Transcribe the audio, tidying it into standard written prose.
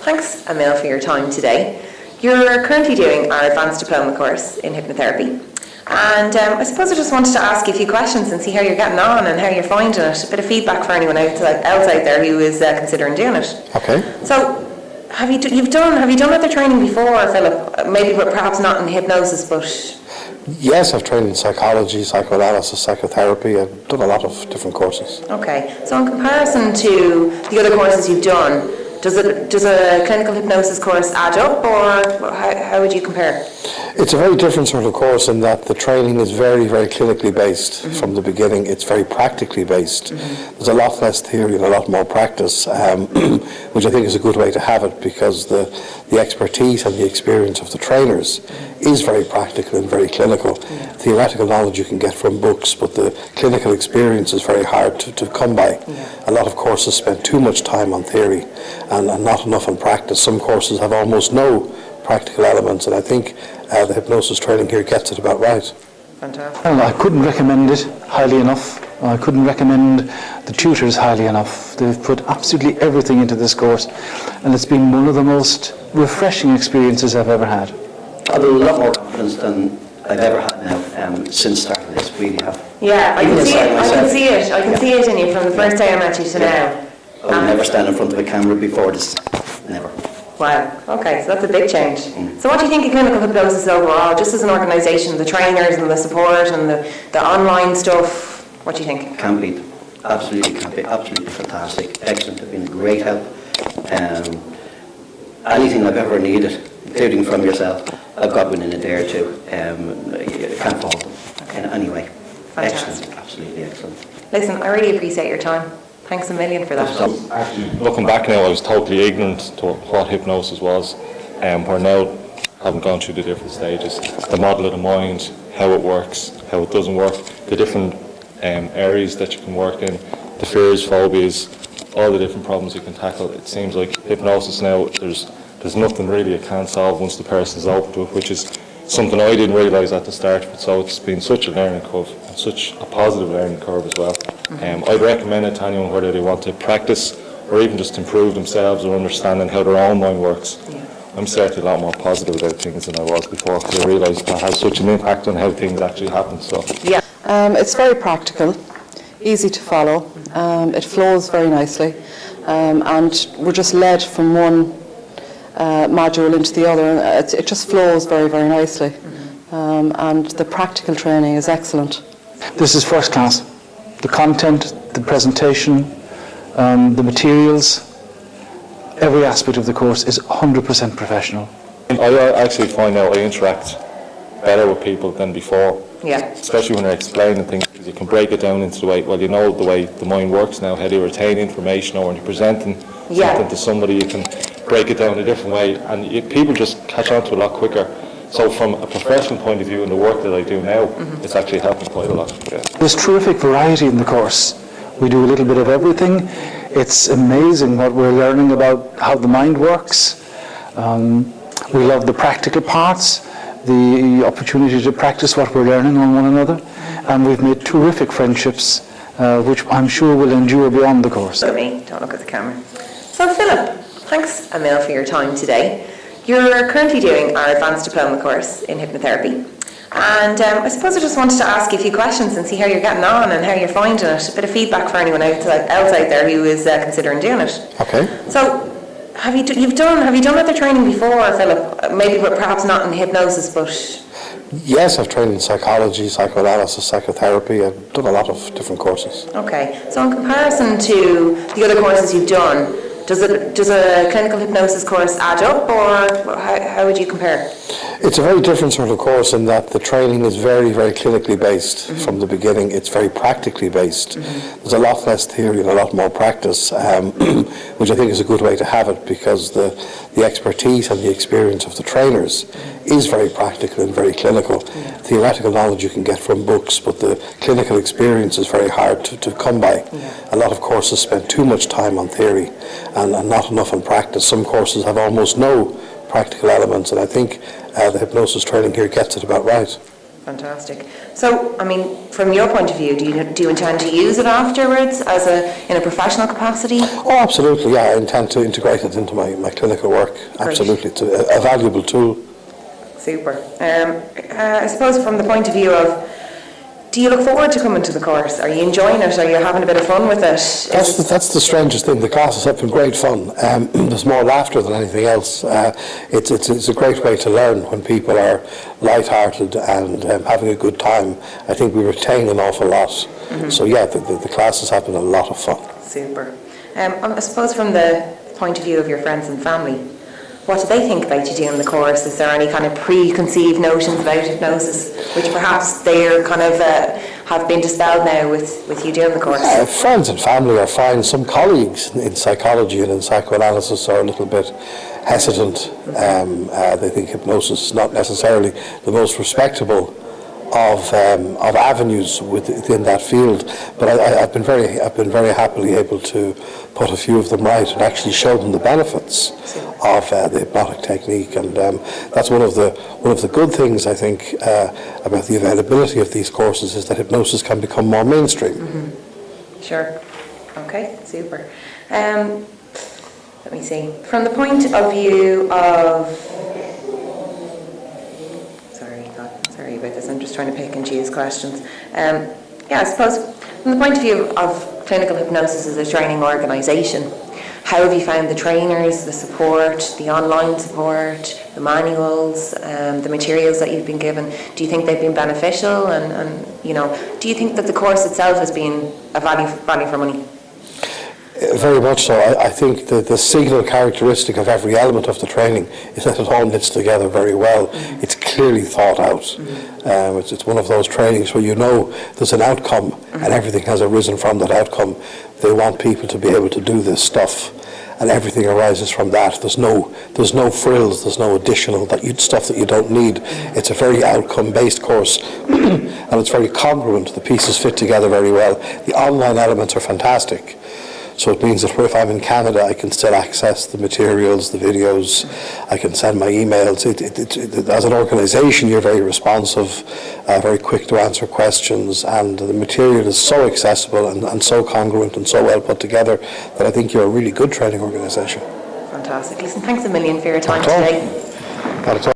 Thanks, Emil, for your time today. You're currently doing our advanced diploma course in hypnotherapy. And I suppose I just wanted to ask you a few questions and see how you're getting on and how you're finding it. A bit of feedback for anyone else out there who is considering doing it. Okay. So, have you done other training before, Philip? Maybe perhaps not in hypnosis, but... Yes, I've trained in psychology, psychoanalysis, psychotherapy. I've done a lot of different courses. Okay. So in comparison to the other courses you've done, does a clinical hypnosis course add up, or how would you compare? It's a very different sort of course in that the training is very, very clinically based from the beginning. It's very practically based. There's a lot less theory and a lot more practice, which I think is a good way to have it, because the expertise and the experience of the trainers is very practical and very clinical. Theoretical knowledge you can get from books, but the clinical experience is very hard to come by. A lot of courses spend too much time on theory and not enough on practice. Some courses have almost no practical elements, and I think the hypnosis training here gets it about right. Fantastic. Well, I couldn't recommend it highly enough. I couldn't recommend the tutors highly enough. They've put absolutely everything into this course, and it's been one of the most refreshing experiences I've ever had. I've a lot more confidence than I've ever had now since starting this, really have. Yeah, I can see it. I can see it in you from the first day I met you to now. I've never stand in front of a camera before this, never. Wow, okay, so that's a big change. So what do you think of clinical hypnosis overall, just as an organisation, the trainers and the support and the online stuff, what do you think? Can't beat them. Absolutely can't beat. Absolutely fantastic. Excellent. They've been a great help. Anything I've ever needed, including from yourself, I've got within a day or two. You can't fault them in any way. Fantastic. Excellent. Absolutely excellent. Listen, I really appreciate your time. Thanks a million for that. Actually, looking back now, I was totally ignorant to what hypnosis was, where now, having gone through the different stages, the model of the mind, how it works, how it doesn't work, the different areas that you can work in, the fears, phobias, all the different problems you can tackle. It seems like hypnosis now, there's nothing really it can't solve once the person's open to it, which is something I didn't realise at the start, but so it's been such a learning curve, such a positive learning curve as well. I'd recommend it to anyone whether they want to practice or even just improve themselves or understanding how their own mind works. I'm certainly a lot more positive about things than I was before, because I realised that has such an impact on how things actually happen. So it's very practical, easy to follow, it flows very nicely, and we're just led from one module into the other, and it just flows very, very nicely, and the practical training is excellent. This is first class. The content, the presentation, the materials, every aspect of the course is 100% professional. I actually find now I interact better with people than before. Yeah. Especially when they're explaining things, because you can break it down into the way, well, you know the way the mind works now, how they retain information, or when you're presenting something to somebody, you can break it down a different way, and people just catch on to it a lot quicker. So from a professional point of view and the work that I do now, it's actually helping quite a lot. Yeah. There's terrific variety in the course. We do a little bit of everything. It's amazing what we're learning about how the mind works. We love the practical parts, the opportunity to practice what we're learning on one another, and we've made terrific friendships, which I'm sure will endure beyond the course. Look at me, don't look at the camera. So Philip, thanks Emil for your time today. You're currently doing our advanced diploma course in hypnotherapy. And I suppose I just wanted to ask you a few questions and see how you're getting on and how you're finding it. A bit of feedback for anyone else out there who is considering doing it. Okay. So, have you done other training before, Philip? Maybe perhaps not in hypnosis, but... Yes, I've trained in psychology, psychoanalysis, psychotherapy. I've done a lot of different courses. Okay. So in comparison to the other courses you've done, does a clinical hypnosis course add up, or how would you compare? It's a very different sort of course in that the training is very, very clinically based from the beginning. It's very practically based. There's a lot less theory and a lot more practice, which I think is a good way to have it, because the expertise and the experience of the trainers is very practical and very clinical. Theoretical knowledge you can get from books, but the clinical experience is very hard to come by. A lot of courses spend too much time on theory and not enough on practice. Some courses have almost no practical elements, and I think the hypnosis training here gets it about right. Fantastic. So, I mean, from your point of view, do you intend to use it afterwards in a professional capacity? Oh, absolutely, yeah. I intend to integrate it into my clinical work. Absolutely. It's a valuable tool. Super. I suppose from the point of view of, do you look forward to coming to the course? Are you enjoying it? Are you having a bit of fun with it? That's the strangest thing. The classes have been great fun. There's more laughter than anything else. It's a great way to learn when people are light-hearted and having a good time. I think we retain an awful lot. So yeah, the classes have been a lot of fun. Super. I suppose from the point of view of your friends and family, what do they think about you doing the course? Is there any kind of preconceived notions about hypnosis, which perhaps they're kind of have been dispelled now with you doing the course? Friends and family are fine. Some colleagues in psychology and in psychoanalysis are a little bit hesitant. They think hypnosis is not necessarily the most respectable of avenues within that field, but I've been very happily able to put a few of them right and actually show them the benefits of the hypnotic technique, and that's one of the good things I think about the availability of these courses, is that hypnosis can become more mainstream. Sure. Okay. Super. Let me see. From the point of view of Sorry about this, I'm just trying to pick and choose questions. I suppose from the point of view of clinical hypnosis as a training organisation, how have you found the trainers, the support, the online support, the manuals, the materials that you've been given? Do you think they've been beneficial? And do you think that the course itself has been a value for money? Very much so. I think the signal characteristic of every element of the training is that it all knits together very well. It's clearly thought out. It's one of those trainings where you know there's an outcome and everything has arisen from that outcome. They want people to be able to do this stuff, and everything arises from that. There's no frills, there's no additional stuff that you don't need. It's a very outcome-based course, and it's very congruent. The pieces fit together very well. The online elements are fantastic. So it means that if I'm in Canada, I can still access the materials, the videos, I can send my emails. As an organisation, you're very responsive, very quick to answer questions, and the material is so accessible and so congruent and so well put together that I think you're a really good training organisation. Fantastic. Listen, thanks a million for your time today. Not at all.